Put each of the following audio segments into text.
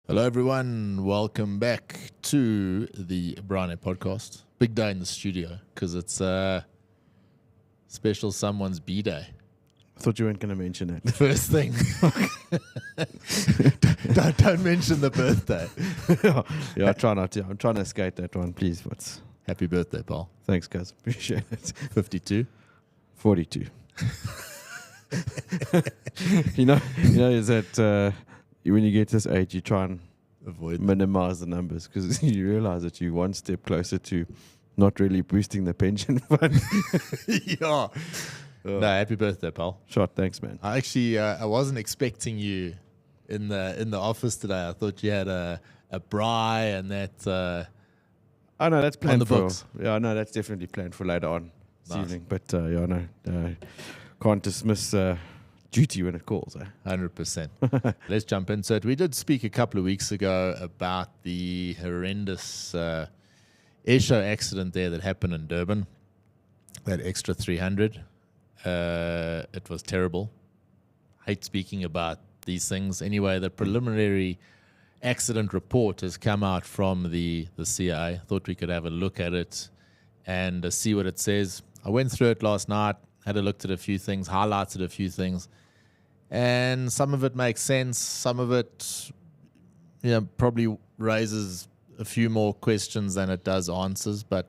Hello, everyone. Welcome back to the Bryan Air Podcast. Big day in the studio because it's a special someone's B-day. I thought you weren't going to mention it. First thing. don't mention the birthday. Yeah, I try not to. I'm trying to escape that one, please. Happy birthday, Paul. Thanks, guys. Appreciate it. 52? 42. you know, is that when you get to this age, you try and avoid minimize the numbers because you realize that you're one step closer to not really boosting the pension fund. Yeah. No, happy birthday, Paul. Shot, thanks, man. I actually I wasn't expecting you in the office today. I thought you had a braai and that. Oh no, that's planned on the books. Yeah, no, that's definitely planned for later on this Nice. evening. But yeah, no, can't dismiss duty when it calls. 100%. Let's jump into it. We did speak a couple of weeks ago about the horrendous airshow accident there that happened in Durban, that extra 300. It was terrible. Hate speaking about these things. Anyway, the preliminary accident report has come out from the CIA. Thought we could have a look at it and see what it says. I went through it last night, had a look at a few things, highlighted a few things, and some of it makes sense. Some of it, probably raises a few more questions than it does answers. But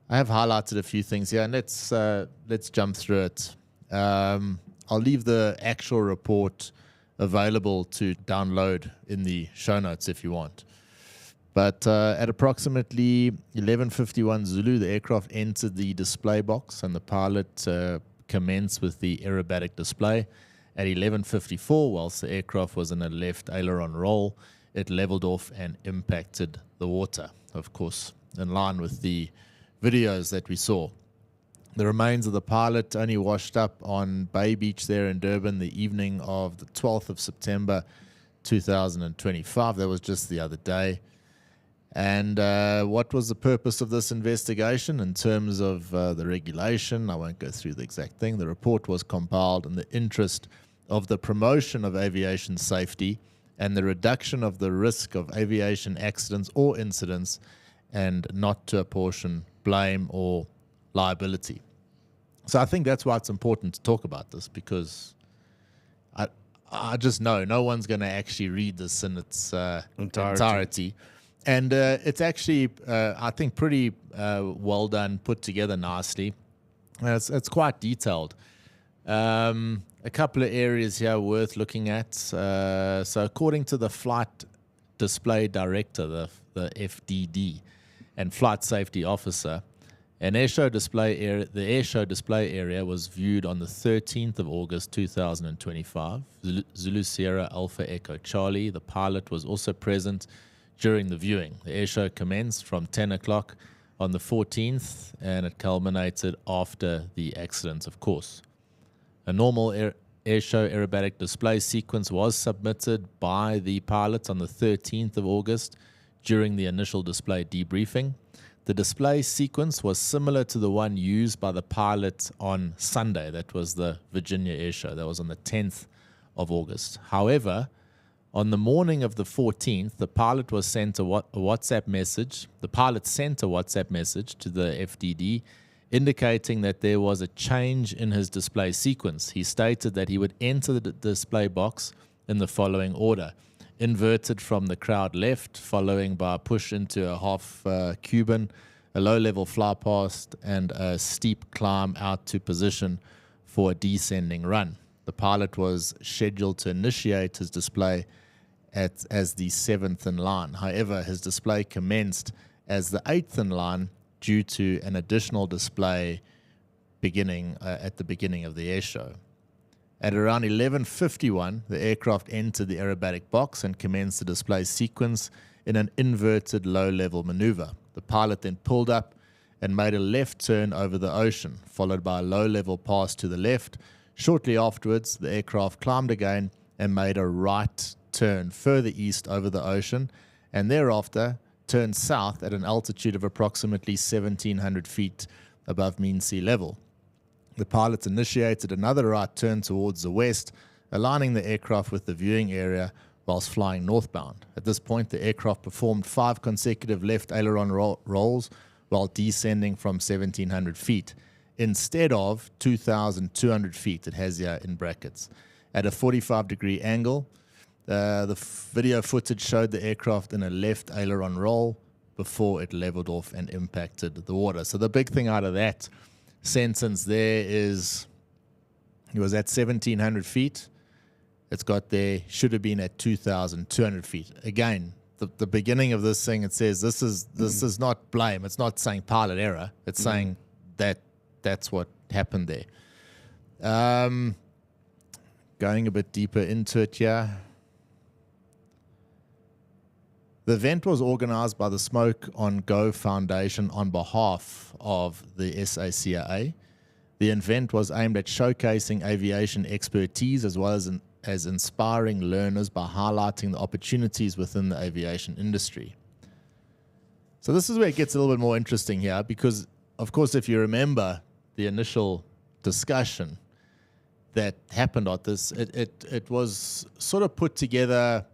I have highlighted a few things here, and let's jump through it. I'll leave the actual report available to download in the show notes if you want. But at approximately 11:51 Zulu, the aircraft entered the display box and the pilot commenced with the aerobatic display. At 11:54, whilst the aircraft was in a left aileron roll, it leveled off and impacted the water, of course, in line with the videos that we saw. The remains of the pilot only washed up on Bay Beach there in Durban the evening of the 12th of September 2025. That was just the other day. And what was the purpose of this investigation in terms of the regulation? I won't go through the exact thing. The report was compiled in the interest of the promotion of aviation safety and the reduction of the risk of aviation accidents or incidents, and not to apportion blame or liability. So I think that's why it's important to talk about this, because I just know no one's going to actually read this in its entirety. And it's actually, I think, pretty well done, put together nicely. It's quite detailed. A couple of areas here worth looking at. So according to the Flight Display Director, the FDD, and Flight Safety Officer, the airshow display area was viewed on the 13th of August 2025. Zulu Sierra Alpha Echo Charlie, the pilot, was also present during the viewing. The airshow commenced from 10 o'clock on the 14th, and it culminated after the accident, of course. A normal airshow aerobatic display sequence was submitted by the pilot on the 13th of August during the initial display debriefing. The display sequence was similar to the one used by the pilot on Sunday. That was the Virginia Airshow. That was on the 10th of August. However, on the morning of the 14th, the pilot was sent a WhatsApp message. The pilot sent a WhatsApp message to the FDD indicating that there was a change in his display sequence. He stated that he would enter the display box in the following order: inverted from the crowd left, following by a push into a half Cuban, a low-level fly past, and a steep climb out to position for a descending run. The pilot was scheduled to initiate his display as the 7th in line. However, his display commenced as the 8th in line due to an additional display beginning at the beginning of the airshow. At around 11:51, the aircraft entered the aerobatic box and commenced the display sequence in an inverted low-level maneuver. The pilot then pulled up and made a left turn over the ocean, followed by a low-level pass to the left. Shortly afterwards, the aircraft climbed again and made a right turn further east over the ocean, and thereafter turned south at an altitude of approximately 1,700 feet above mean sea level. The pilot initiated another right turn towards the west, aligning the aircraft with the viewing area whilst flying northbound. At this point, the aircraft performed 5 consecutive left aileron rolls while descending from 1,700 feet instead of 2,200 feet, it has here in brackets, at a 45-degree angle. The video footage showed the aircraft in a left aileron roll before it leveled off and impacted the water. So the big thing out of that sentence there is it was at 1,700 feet. It's got there, should have been at 2,200 feet. Again, the beginning of this thing, it says this is not blame. It's not saying pilot error. It's saying that's what happened there. Going a bit deeper into it here. The event was organized by the Smoke on Go Foundation on behalf of the SACAA. The event was aimed at showcasing aviation expertise as well as inspiring learners by highlighting the opportunities within the aviation industry. So this is where it gets a little bit more interesting here because, of course, if you remember the initial discussion that happened at this, it was sort of put together.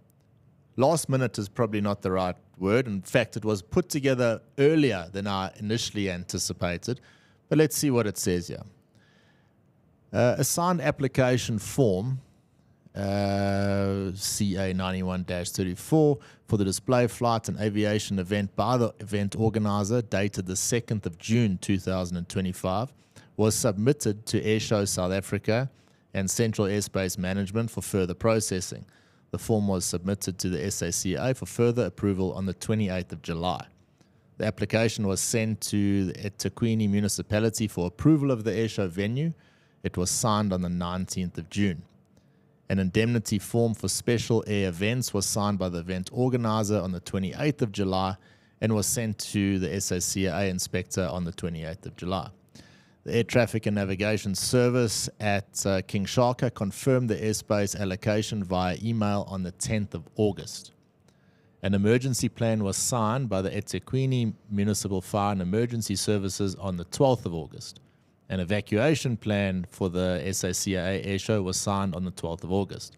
Last minute is probably not the right word. In fact, it was put together earlier than I initially anticipated. But let's see what it says here. A signed application form, CA 91-34, for the display flight and aviation event by the event organizer, dated the 2nd of June 2025, was submitted to Airshow South Africa and Central Airspace Management for further processing. The form was submitted to the SACAA for further approval on the 28th of July. The application was sent to the eThekwini municipality for approval of the airshow venue. It was signed on the 19th of June. An indemnity form for special air events was signed by the event organizer on the 28th of July and was sent to the SACAA inspector on the 28th of July. The Air Traffic and Navigation Service at King Shaka confirmed the airspace allocation via email on the 10th of August. An emergency plan was signed by the eThekwini Municipal Fire and Emergency Services on the 12th of August. An evacuation plan for the SACAA airshow was signed on the 12th of August.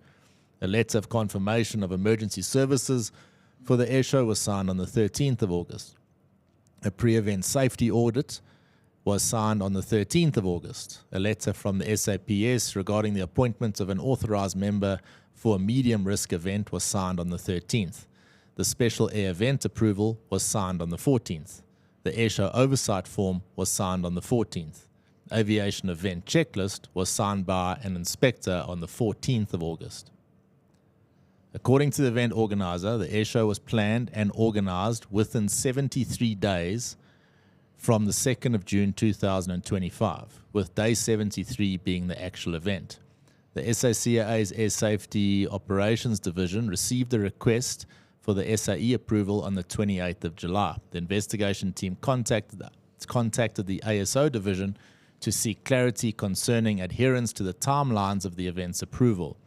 A letter of confirmation of emergency services for the airshow was signed on the 13th of August. A pre-event safety audit was signed on the 13th of August. A letter from the SAPS regarding the appointment of an authorized member for a medium risk event was signed on the 13th. The special air event approval was signed on the 14th. The airshow oversight form was signed on the 14th. Aviation event checklist was signed by an inspector on the 14th of August. According to the event organizer, the airshow was planned and organized within 73 days from the 2nd of June 2025, with day 73 being the actual event. The SACAA's Air Safety Operations Division received a request for the SAE approval on the 28th of July. The investigation team contacted the ASO Division to seek clarity concerning adherence to the timelines of the event's approval.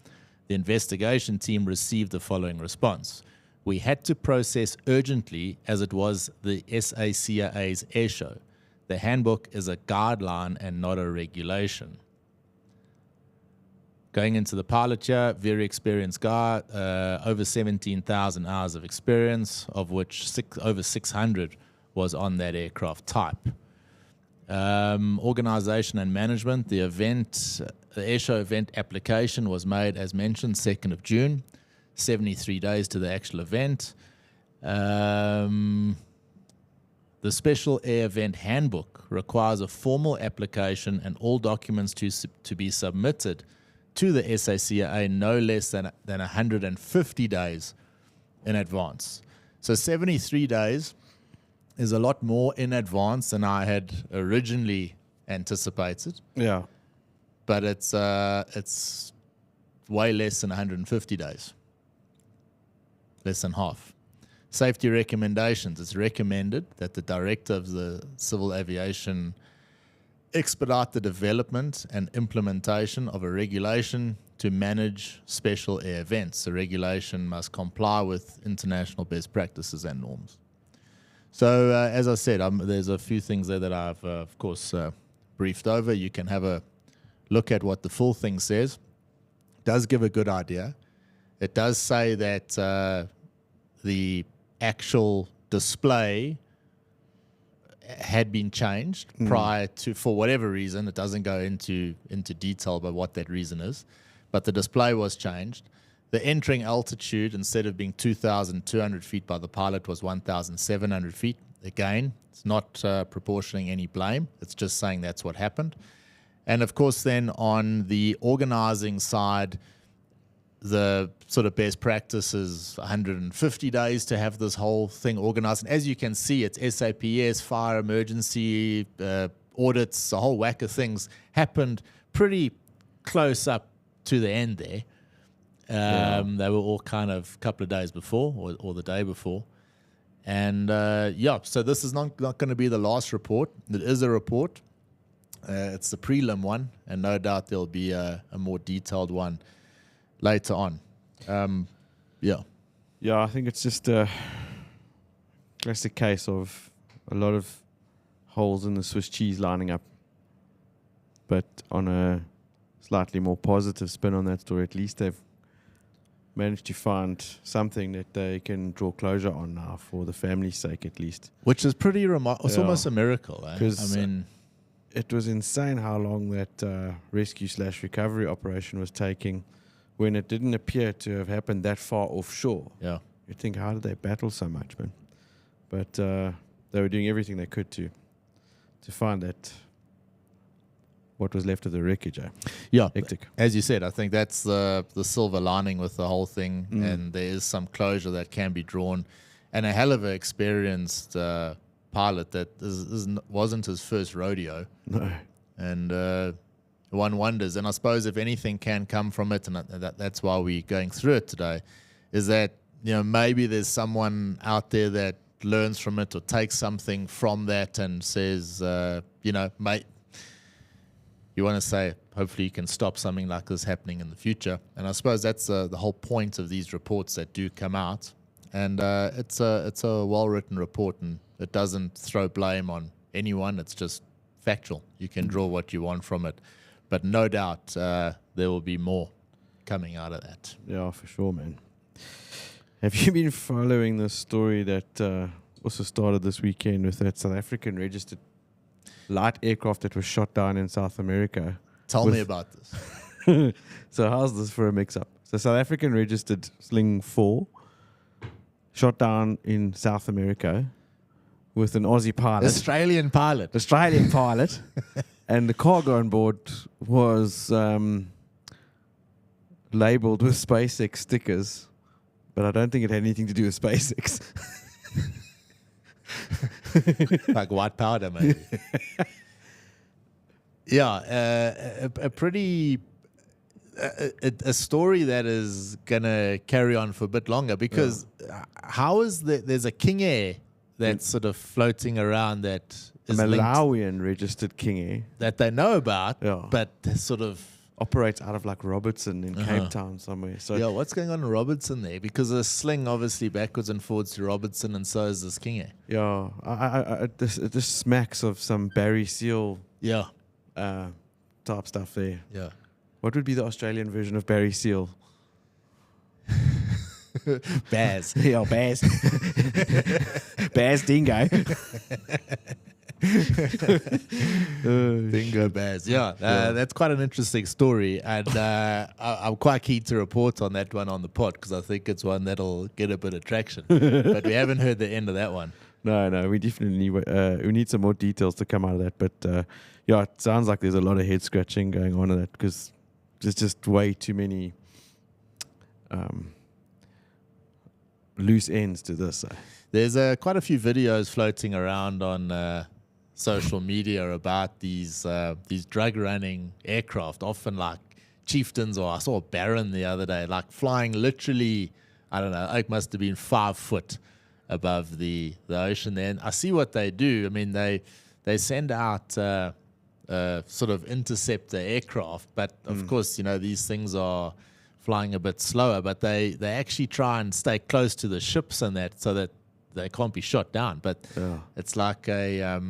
The investigation team received the following response. We had to process urgently as it was the SACAA's airshow. The handbook is a guideline and not a regulation. Going into the pilot here, very experienced guy, over 17,000 hours of experience, of which over 600 was on that aircraft type. Organization and management, the airshow event application was made, as mentioned, 2nd of June. 73 days to the actual event. The special air event handbook requires a formal application and all documents to be submitted to the SACAA no less than 150 days in advance. So 73 days is a lot more in advance than I had originally anticipated. Yeah. But it's way less than 150 days. Less than half. Safety recommendations. It's recommended that the director of the civil aviation expedite the development and implementation of a regulation to manage special air events. The regulation must comply with international best practices and norms. So, as I said, there's a few things there that I've, of course, briefed over. You can have a look at what the full thing says. It does give a good idea. it does say that the actual display had been changed prior to, for whatever reason. It doesn't go into detail about what that reason is, but the display was changed. The entering altitude, instead of being 2,200 feet by the pilot, was 1,700 feet. Again, it's not proportioning any blame. It's just saying that's what happened. And of course, then on the organizing side, the sort of best practice is 150 days to have this whole thing organized. And as you can see, it's SAPS, fire, emergency, audits, a whole whack of things happened pretty close up to the end there. They were all kind of a couple of days before or the day before. And so this is not going to be the last report. It is a report. It's the prelim one, and no doubt there'll be a more detailed one later on. Yeah, I think it's just a classic case of a lot of holes in the Swiss cheese lining up. But on a slightly more positive spin on that story, at least they've managed to find something that they can draw closure on now for the family's sake, at least. Which is pretty remarkable. It's almost a miracle. I mean, it was insane how long that rescue/recovery operation was taking when it didn't appear to have happened that far offshore. Yeah. You'd think, how did they battle so much, man? But they were doing everything they could to find that what was left of the wreckage. Yeah. Hectic. As you said, I think that's the silver lining with the whole thing, and there is some closure that can be drawn. And a hell of an experienced pilot that wasn't his first rodeo. No. And one wonders, and I suppose if anything can come from it, and that's why we're going through it today, is that, maybe there's someone out there that learns from it or takes something from that and says, mate, you want to say, hopefully you can stop something like this happening in the future. And I suppose that's the whole point of these reports that do come out. And it's a well-written report, and it doesn't throw blame on anyone. It's just factual. You can draw what you want from it. But no doubt there will be more coming out of that. Yeah, for sure, man. Have you been following the story that also started this weekend with that South African-registered light aircraft that was shot down in South America? Tell me about this. So how's this for a mix-up? So South African-registered Sling 4 shot down in South America with an Aussie pilot. Australian pilot. And the cargo on board was labeled with SpaceX stickers, but I don't think it had anything to do with SpaceX. Like white powder, maybe. Yeah, a pretty a story that is gonna carry on for a bit longer, because how is there's a King Air that's sort of floating around that is Malawian registered King Air that they know about, but sort of operates out of like Robertson in Cape Town somewhere. So what's going on in Robertson there? Because the Sling obviously backwards and forwards to Robertson, and so is this King Air. Yeah, this smacks of some Barry Seal type stuff there. Yeah. What would be the Australian version of Barry Seal? Baz. Yeah, Baz. Baz Dingo. Dingo Baz. That's quite an interesting story, and I'm quite keen to report on that one on the pod, because I think it's one that'll get a bit of traction. But we haven't heard the end of that one. No, we definitely we need some more details to come out of that. But it sounds like there's a lot of head scratching going on in that, because there's just way too many loose ends to this. There's quite a few videos floating around on social media about these drug running aircraft, often like Chieftains, or I saw a Baron the other day, like flying literally, I don't know, it must have been 5 foot above the ocean there. And I see what they do. I mean, they send out sort of interceptor aircraft, but of course, these things are flying a bit slower, but they actually try and stay close to the ships and that, so that they can't be shot down. But it's like a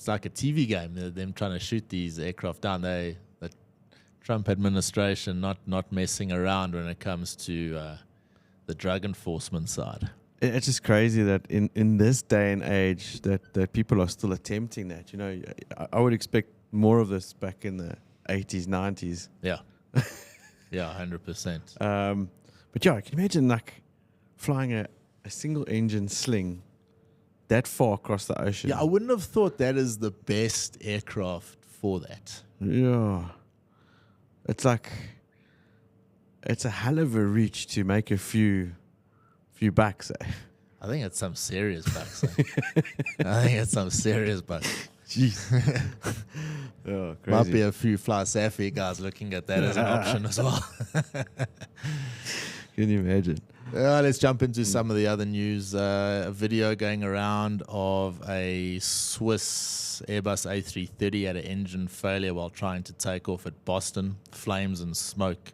TV game. Them trying to shoot these aircraft down. They're Trump administration not messing around when it comes to the drug enforcement side. It's just crazy that in this day and age that people are still attempting that. You know, I would expect more of this back in the 80s, 90s. Yeah. Yeah, 100%. But yeah, can you imagine like flying a single engine Sling that far across the ocean? Yeah, I wouldn't have thought that is the best aircraft for that. Yeah. It's like, it's a hell of a reach to make a few bucks. I think it's some serious bucks. I think it's some serious bucks. Jeez. Oh, crazy. Might be a few Fly Safi guys looking at that as an option as well. Can you imagine? Let's jump into some of the other news. A video going around of a Swiss Airbus A330 had an engine failure while trying to take off at Boston. Flames and smoke,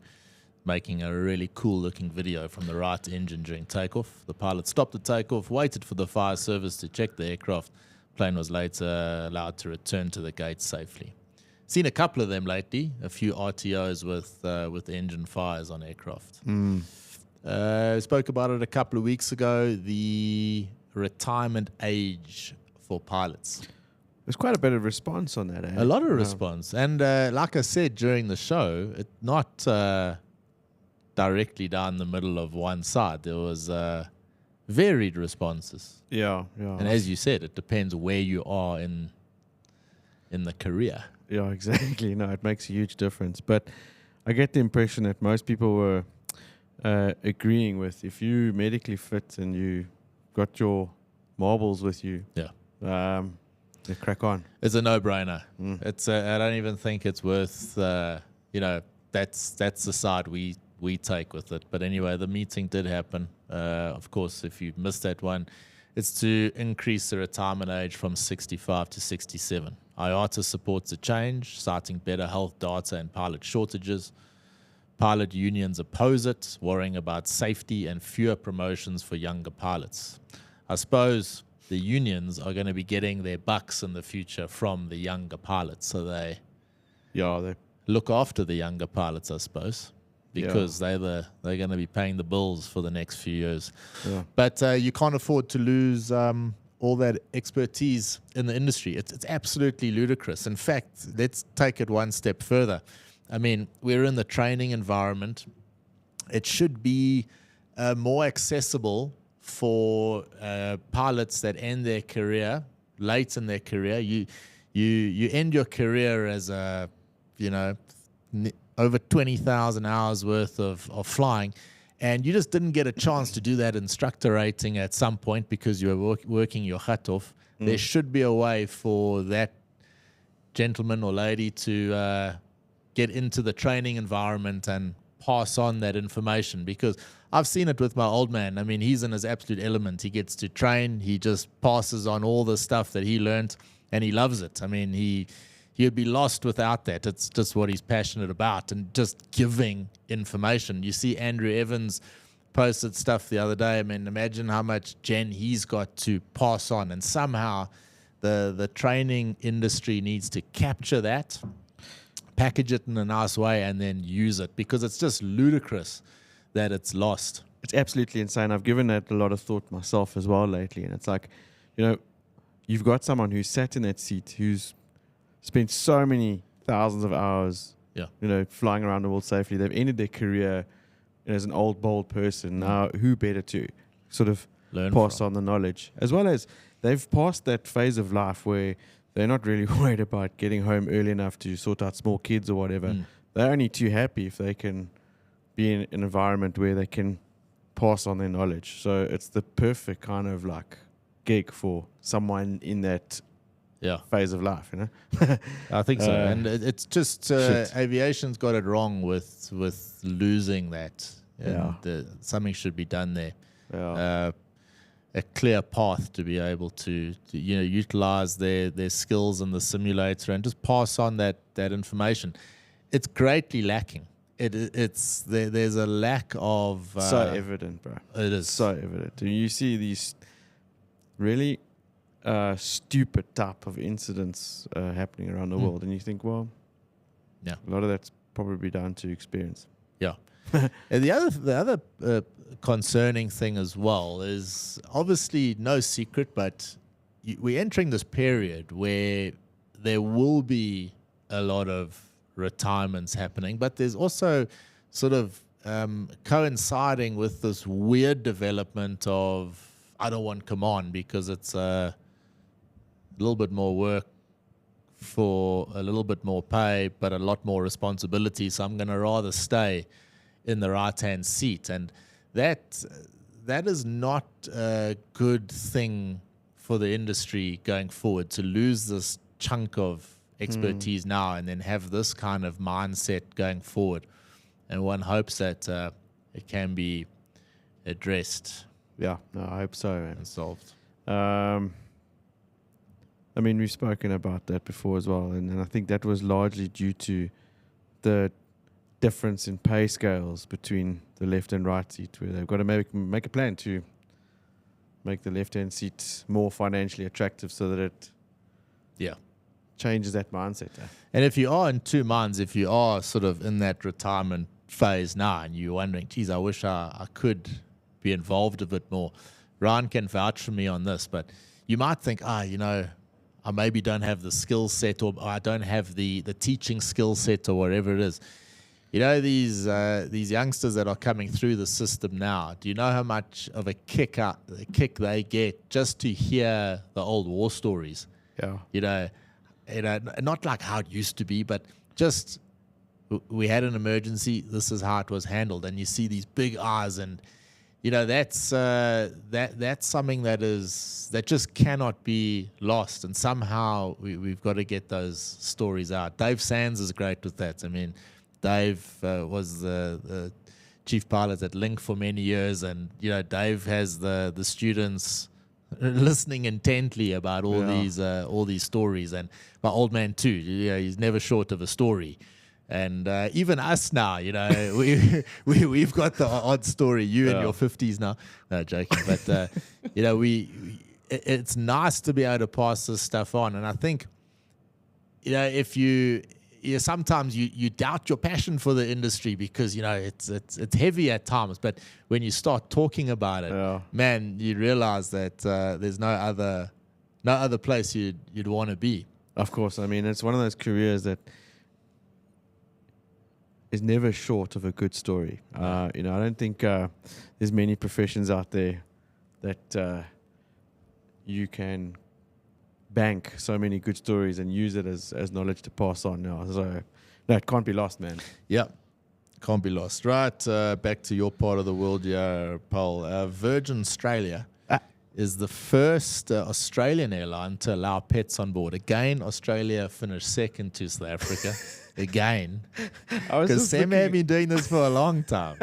making a really cool looking video from the right engine during takeoff. The pilot stopped the takeoff, waited for the fire service to check the aircraft. Plane was later allowed to return to the gate safely. Seen a couple of them lately, a few RTOs with engine fires on aircraft. Spoke about it a couple of weeks ago, the retirement age for pilots. There's quite a bit of response on that. A lot of response. And like I said during the show, it not directly down the middle of one side. There was varied responses. Yeah. And as you said, it depends where you are in the career. Yeah, exactly. No, it makes a huge difference. But I get the impression that most people were agreeing with, if you medically fit and you got your marbles with you, they crack on. It's a no-brainer. It's I don't even think it's worth that's the side we take with it. But anyway, the meeting did happen. Of course, if you missed that one, it's to increase the retirement age from 65 to 67. IATA supports the change, citing better health data and pilot shortages. Pilot unions oppose it, worrying about safety and fewer promotions for younger pilots. I suppose the unions are going to be getting their bucks in the future from the younger pilots, so they look after the younger pilots, I suppose, because they're going to be paying the bills for the next few years. Yeah. But you can't afford to lose all that expertise in the industry. It's absolutely ludicrous. In fact, let's take it one step further. I mean, we're in the training environment. It should be more accessible for pilots that end their career late in their career. You end your career as over 20,000 hours worth of flying, and you just didn't get a chance to do that instructor rating at some point because you were working your hat off. There should be a way for that gentleman or lady to get into the training environment and pass on that information, because I've seen it with my old man. I mean, he's in his absolute element. He gets to train. He just passes on all the stuff that he learned, and he loves it. I mean, he would be lost without that. It's just what he's passionate about, and just giving information. You see Andrew Evans posted stuff the other day. I mean, imagine how much gen he's got to pass on, and somehow the training industry needs to capture that, package it in a nice way, and then use it, because it's just ludicrous that it's lost. It's absolutely insane. I've given that a lot of thought myself as well lately, and it's like, you've got someone who's sat in that seat, who's spent so many thousands of hours, flying around the world safely. They've ended their career as an old, bold person. Now, who better to sort of pass on the knowledge, as well as they've passed that phase of life where they're not really worried about getting home early enough to sort out small kids or whatever. They're only too happy if they can be in an environment where they can pass on their knowledge. So it's the perfect kind of like gig for someone in that phase of life, I think so. And it's just aviation's got it wrong with losing that. And something should be done there. A clear path to be able to utilize their skills in the simulator and just pass on that information. It's greatly lacking. There's a lack of so evident, bro. It is so evident. You see these really stupid type of incidents happening around the world, and you think, well, a lot of that's probably down to experience. Yeah. And the other concerning thing as well is obviously no secret, but we're entering this period where there will be a lot of retirements happening, but there's also sort of coinciding with this weird development of I don't want command because it's a little bit more work for a little bit more pay, but a lot more responsibility. So I'm going to rather stay in the right-hand seat. And that is not a good thing for the industry going forward, to lose this chunk of expertise now and then have this kind of mindset going forward. And one hopes that it can be addressed. Yeah, no, I hope so. And solved. I mean, we've spoken about that before as well, and I think that was largely due to the difference in pay scales between the left and right seat, where they've got to make a plan to make the left-hand seat more financially attractive so that it changes that mindset. And if you are in two minds, if you are sort of in that retirement phase now and you're wondering, geez, I wish I could be involved a bit more, Ryan can vouch for me on this, but you might think, I maybe don't have the skill set, or I don't have the teaching skill set, or whatever it is. You know, these youngsters that are coming through the system now, do you know how much of a kick they get just to hear the old war stories? Yeah. You know, not like how it used to be, but just we had an emergency, this is how it was handled. And you see these big eyes, and you know, that's something that just cannot be lost. And somehow we've got to get those stories out. Dave Sands is great with that. I mean, Dave was the chief pilot at Link for many years, and you know, Dave has the students listening intently about all these stories. And my old man too, you know, he's never short of a story. And even us now, you know, we've got the odd story. You in your 50s now, no joking, but you know, it's nice to be able to pass this stuff on. And I think, you know, if sometimes you doubt your passion for the industry because, you know, it's heavy at times, but when you start talking about it, man, you realize that there's no other place you'd want to be. Of course. I mean, it's one of those careers that is never short of a good story. You know, I don't think there's many professions out there that you can bank so many good stories and use it as knowledge to pass on now. So, no, it can't be lost, man. Yeah, can't be lost. Right, back to your part of the world, Paul. Virgin Australia is the first Australian airline to allow pets on board. Again, Australia finished second to South Africa. Again, because Sam had been doing this for a long time.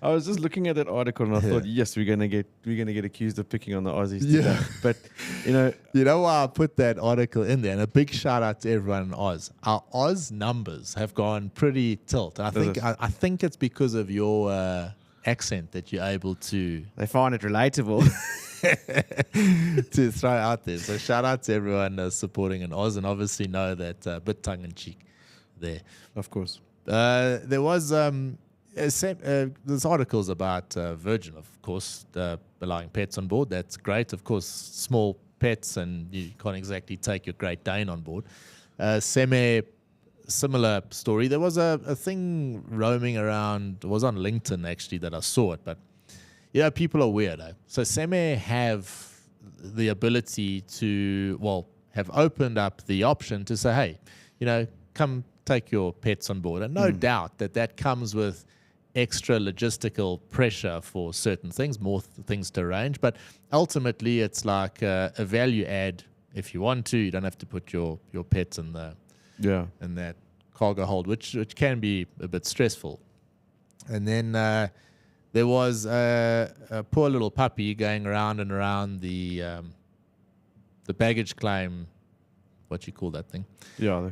I was just looking at that article and I thought, yes, we're gonna get accused of picking on the Aussies today. But you know why I put that article in there, and a big shout out to everyone in Oz. Our Oz numbers have gone pretty tilt. I think it's because of your accent that you're able to. They find it relatable. to throw out there. So shout out to everyone supporting in Oz, and obviously know that a bit tongue in cheek there. Of course. There was there's articles about Virgin, of course, allowing pets on board. That's great. Of course, small pets, and you can't exactly take your Great Dane on board. Similar story. There was a thing roaming around. It was on LinkedIn actually that I saw it, but you know, people are weird. So Seme have the ability to, have opened up the option to say, hey, you know, come take your pets on board. And no doubt that comes with extra logistical pressure for certain things, more things to arrange. But ultimately, it's like a value add. If you want to, you don't have to put your pets in in that cargo hold, which can be a bit stressful. And then there was a poor little puppy going around and around the baggage claim. What you call that thing? Yeah,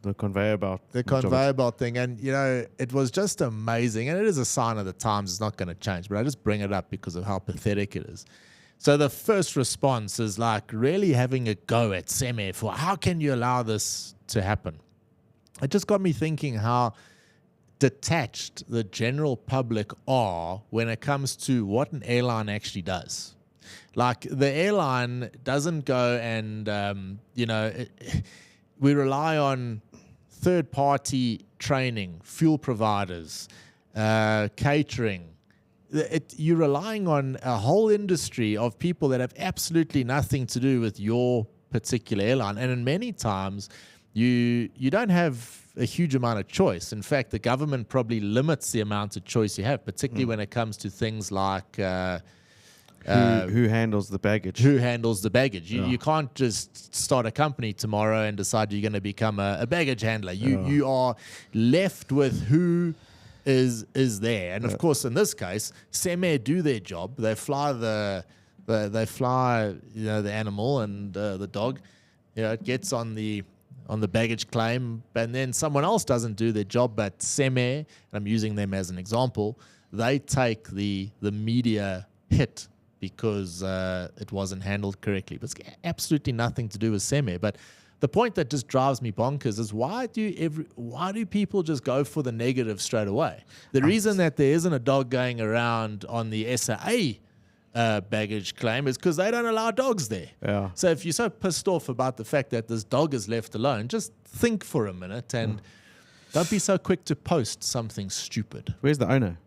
the conveyor belt. The conveyor belt thing. And, you know, it was just amazing. And it is a sign of the times. It's not going to change. But I just bring it up because of how pathetic it is. So the first response is like really having a go at Seme for how can you allow this to happen? It just got me thinking how detached the general public are when it comes to what an airline actually does. Like, the airline doesn't go and, we rely on third-party training, fuel providers, catering. You're relying on a whole industry of people that have absolutely nothing to do with your particular airline. And in many times, you don't have a huge amount of choice. In fact, the government probably limits the amount of choice you have, particularly when it comes to things like who handles the baggage. Who handles the baggage? You can't just start a company tomorrow and decide you're going to become a baggage handler. You are left with who is there. And of course, in this case, SEME do their job. They fly the animal and the dog. It gets on the baggage claim, and then someone else doesn't do their job, but SEME, and I'm using them as an example, they take the media hit because it wasn't handled correctly. But it's absolutely nothing to do with SEME. But the point that just drives me bonkers is why do people just go for the negative straight away? The reason that there isn't a dog going around on the SAA baggage claim is because they don't allow dogs there. Yeah. So if you're so pissed off about the fact that this dog is left alone, just think for a minute and don't be so quick to post something stupid. Where's the owner?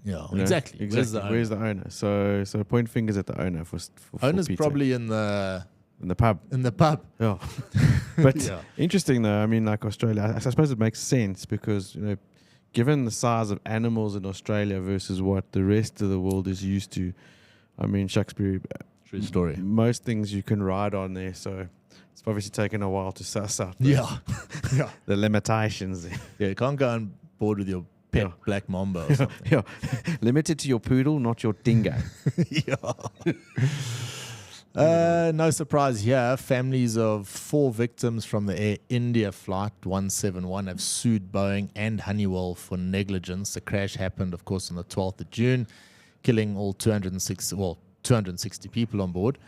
Yeah, exactly. Where's the owner? So point fingers at the owner for owner's Peter. probably in the pub. In the pub. Yeah. But interesting though. I mean, like Australia, I suppose it makes sense because given the size of animals in Australia versus what the rest of the world is used to. I mean, Shakespeare. True story. Most things you can ride on there, so it's obviously taken a while to suss out. Yeah. The limitations there. Yeah, you can't go on board with your pet black mamba or something. Yeah. Limited to your poodle, not your dingo. No surprise here. Families of 4 victims from the Air India flight 171 have sued Boeing and Honeywell for negligence. The crash happened, of course, on the 12th of June. Killing all 260 people on board,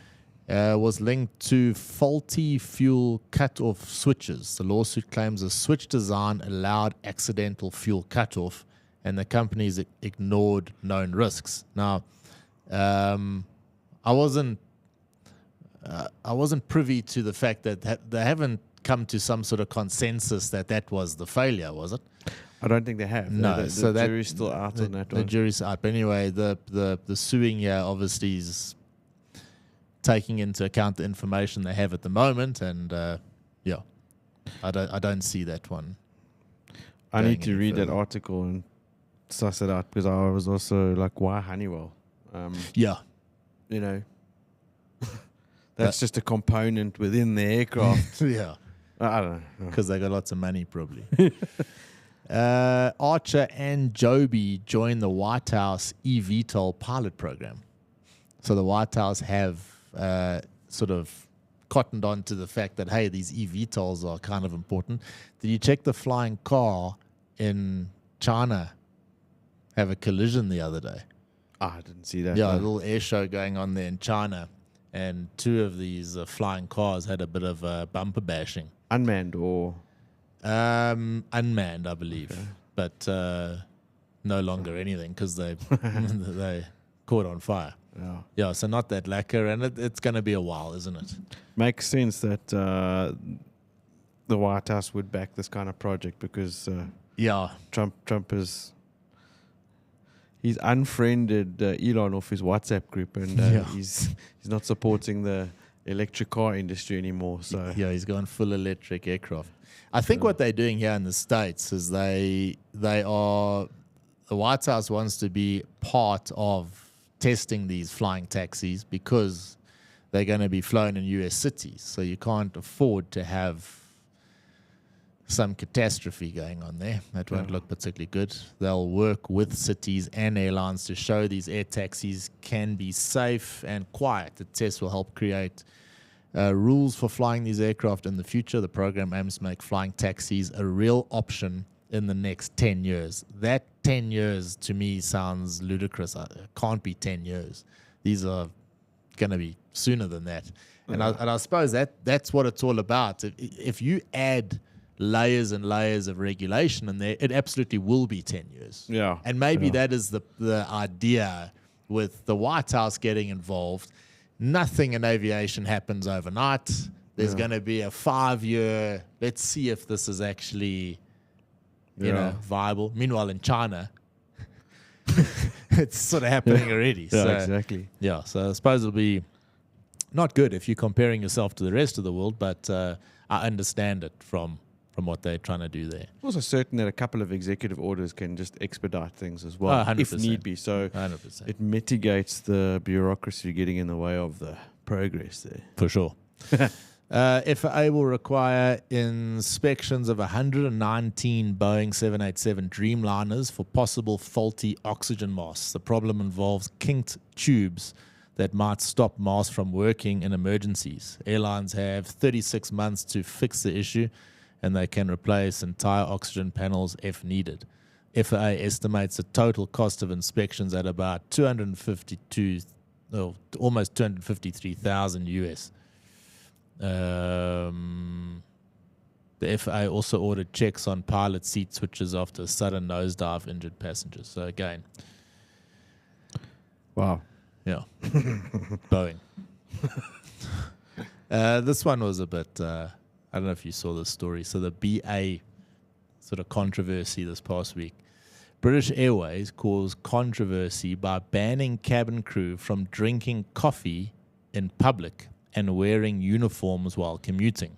was linked to faulty fuel cut-off switches. The lawsuit claims the switch design allowed accidental fuel cut-off, and the companies ignored known risks. Now, I wasn't privy to the fact that they haven't come to some sort of consensus that was the failure, was it? I don't think they have. No, the jury's still out on that one. The jury's out. But anyway, the suing here obviously is taking into account the information they have at the moment, and I don't see that one. I need to read that article and suss it out because I was also like, why Honeywell? That's just a component within the aircraft. Yeah, I don't know because they got lots of money probably. Archer and Joby joined the White House eVTOL pilot program. So the White House have sort of cottoned on to the fact that, hey, these eVTOLs are kind of important. Did you check the flying car in China have a collision the other day? I didn't see that. Yeah, a little air show going on there in China. And 2 of these flying cars had a bit of bumper bashing. Unmanned or... unmanned, I believe, but no longer anything because they caught on fire. Yeah, so not that lacquer, and it's going to be a while, isn't it? Makes sense that the White House would back this kind of project because Trump is he's unfriended Elon off his WhatsApp group, and he's not supporting the electric car industry anymore. So he's gone full electric aircraft. I think what they're doing here in the States is the White House wants to be part of testing these flying taxis because they're going to be flown in US cities. So you can't afford to have some catastrophe going on there. That won't look particularly good. They'll work with cities and airlines to show these air taxis can be safe and quiet. The test will help create rules for flying these aircraft in the future. The program aims to make flying taxis a real option in the next 10 years. That 10 years to me sounds ludicrous. It can't be 10 years. These are going to be sooner than that. And I suppose that's what it's all about. If you add layers and layers of regulation in there, it absolutely will be 10 years. Yeah. And maybe that is the idea with the White House getting involved. Nothing in aviation happens overnight. There's going to be a 5-year, let's see if this is actually, you know, viable. Meanwhile, in China, it's sort of happening already. Yeah, So, exactly. yeah, so I suppose it'll be not good if you're comparing yourself to the rest of the world, but I understand it from what they're trying to do there. Also certain that a couple of executive orders can just expedite things as well, 100%. if need be. So 100%. it mitigates the bureaucracy getting in the way of the progress there. For sure. FAA will require inspections of 119 Boeing 787 Dreamliners for possible faulty oxygen masks. The problem involves kinked tubes that might stop masks from working in emergencies. Airlines have 36 months to fix the issue, and they can replace entire oxygen panels if needed. FAA estimates the total cost of inspections at about almost 253,000 US. The FAA also ordered checks on pilot seat switches after a sudden nosedive injured passengers. So again, wow. Yeah, Boeing. This one was a bit, I don't know if you saw this story. So the BA sort of controversy this past week. British Airways caused controversy by banning cabin crew from drinking coffee in public and wearing uniforms while commuting.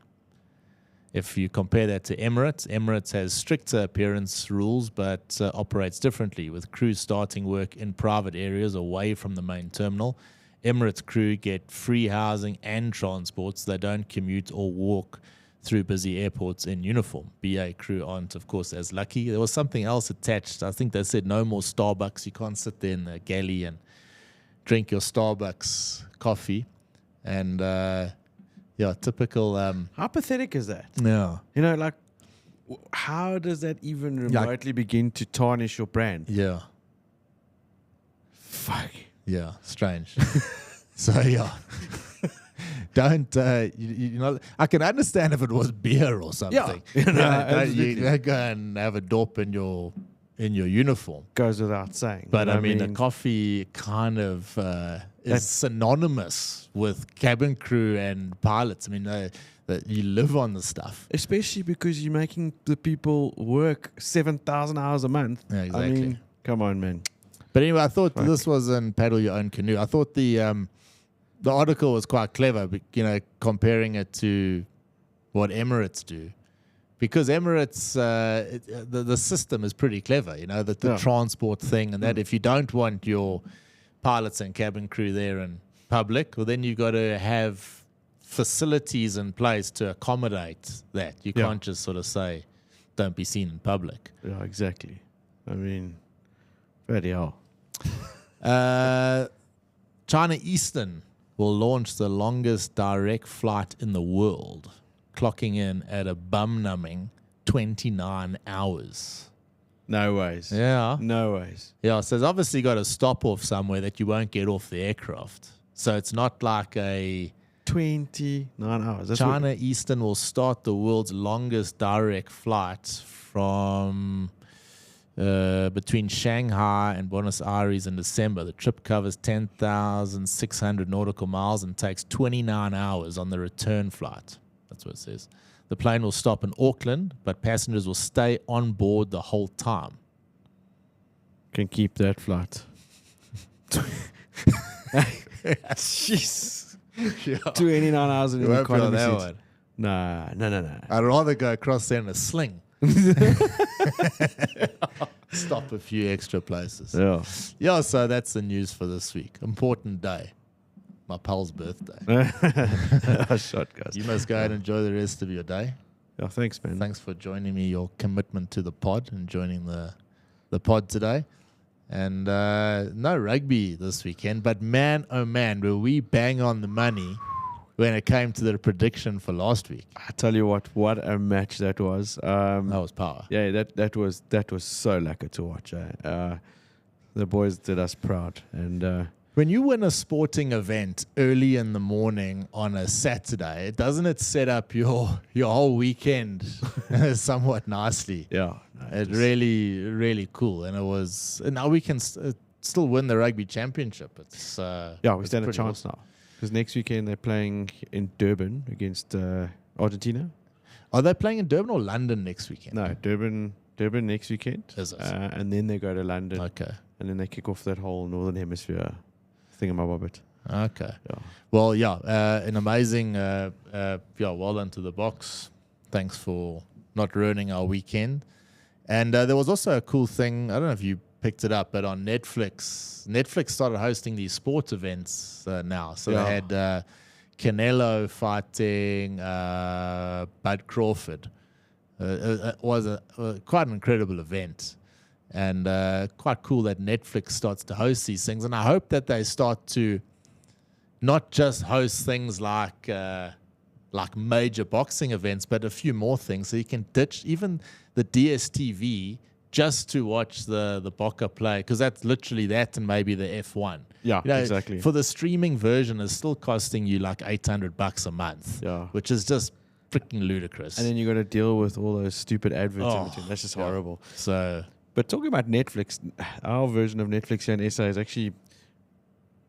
If you compare that to Emirates has stricter appearance rules but operates differently, with crews starting work in private areas away from the main terminal. Emirates crew get free housing and transport, so they don't commute or walk through busy airports in uniform. BA crew aren't, of course, as lucky. There was something else attached. I think they said no more Starbucks. You can't sit there in the galley and drink your Starbucks coffee. And typical. How pathetic is that? Yeah. You know, like, how does that even remotely begin to tarnish your brand? Yeah. Fuck. Yeah. Strange. So, yeah. Don't, you know, I can understand if it was beer or something. Yeah. You go and have a dope in your uniform. Goes without saying. But I mean, the coffee kind of is synonymous with cabin crew and pilots. I mean, that you live on the stuff. Especially because you're making the people work 7,000 hours a month. Yeah, exactly. I mean, come on, man. But anyway, I thought this was in Paddle Your Own Canoe. I thought the article was quite clever, you know, comparing it to what Emirates do. Because Emirates, the system is pretty clever, you know, the transport thing, and that if you don't want your pilots and cabin crew there in public, well, then you've got to have facilities in place to accommodate that. You can't just sort of say, don't be seen in public. Yeah, exactly. I mean, bloody hell. China Eastern will launch the longest direct flight in the world, clocking in at a bum-numbing 29 hours. No ways. Yeah. No ways. Yeah, so it's obviously got to stop off somewhere that you won't get off the aircraft. So it's not like a... 29 hours. That's China Eastern will start the world's longest direct flight from between Shanghai and Buenos Aires in December. The trip covers 10,600 nautical miles and takes 29 hours on the return flight. That's what it says. The plane will stop in Auckland, but passengers will stay on board the whole time. Can keep that flight. Jeez. Yeah. 29 hours in an economy that seat. one. No. I'd rather go across there in a sling. Stop a few extra places. Yeah, so that's the news for this week. Important day. My pal's birthday. Shot, guys. You must go and enjoy the rest of your day. Yeah, thanks, man. Thanks for joining me, your commitment to the pod and joining the pod today. And no rugby this weekend, but man, oh man, were we bang on the money when it came to the prediction for last week. I tell you what a match that was. That was power. Yeah, that was so lekker to watch. The boys did us proud, and When you win a sporting event early in the morning on a Saturday, doesn't it set up your whole weekend somewhat nicely? Yeah. It really cool. And it was, and now we can still win the rugby championship. It's we stand a chance now. Because next weekend they're playing in Durban against Argentina. Are they playing in Durban or London next weekend? No, Durban next weekend. Is it? And then they go to London. Okay. And then they kick off that whole Northern Hemisphere thingamabobbit. Okay. Yeah. Well, an amazing, well done to the box. Thanks for not ruining our weekend. And there was also a cool thing. I don't know if you picked it up, but on Netflix started hosting these sports events now. So they had Canelo fighting Bud Crawford. It was quite an incredible event. And quite cool that Netflix starts to host these things. And I hope that they start to not just host things like major boxing events, but a few more things. So you can ditch even the DSTV just to watch the Boca play, because that's literally that and maybe the F1. Yeah, exactly. For the streaming version, it's still costing you like $800 a month, which is just freaking ludicrous. And then you got to deal with all those stupid adverts in between. That's just horrible. So... But talking about Netflix, our version of Netflix here in SA is actually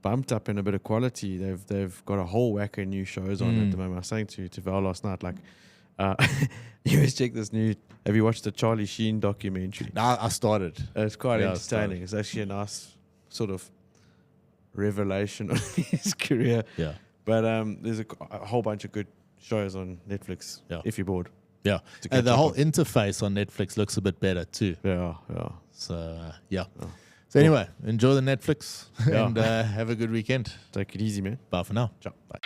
bumped up in a bit of quality. They've got a whole whack of new shows on at the moment. I was saying to Val last night, like, you must check this new. Have you watched the Charlie Sheen documentary? No, I started. It's quite entertaining. It's actually a nice sort of revelation of his career. Yeah. But there's a whole bunch of good shows on Netflix if you're bored. Yeah, and the whole interface on Netflix looks a bit better too. Yeah. So, So anyway, enjoy the Netflix and have a good weekend. Take it easy, man. Bye for now. Ciao. Bye.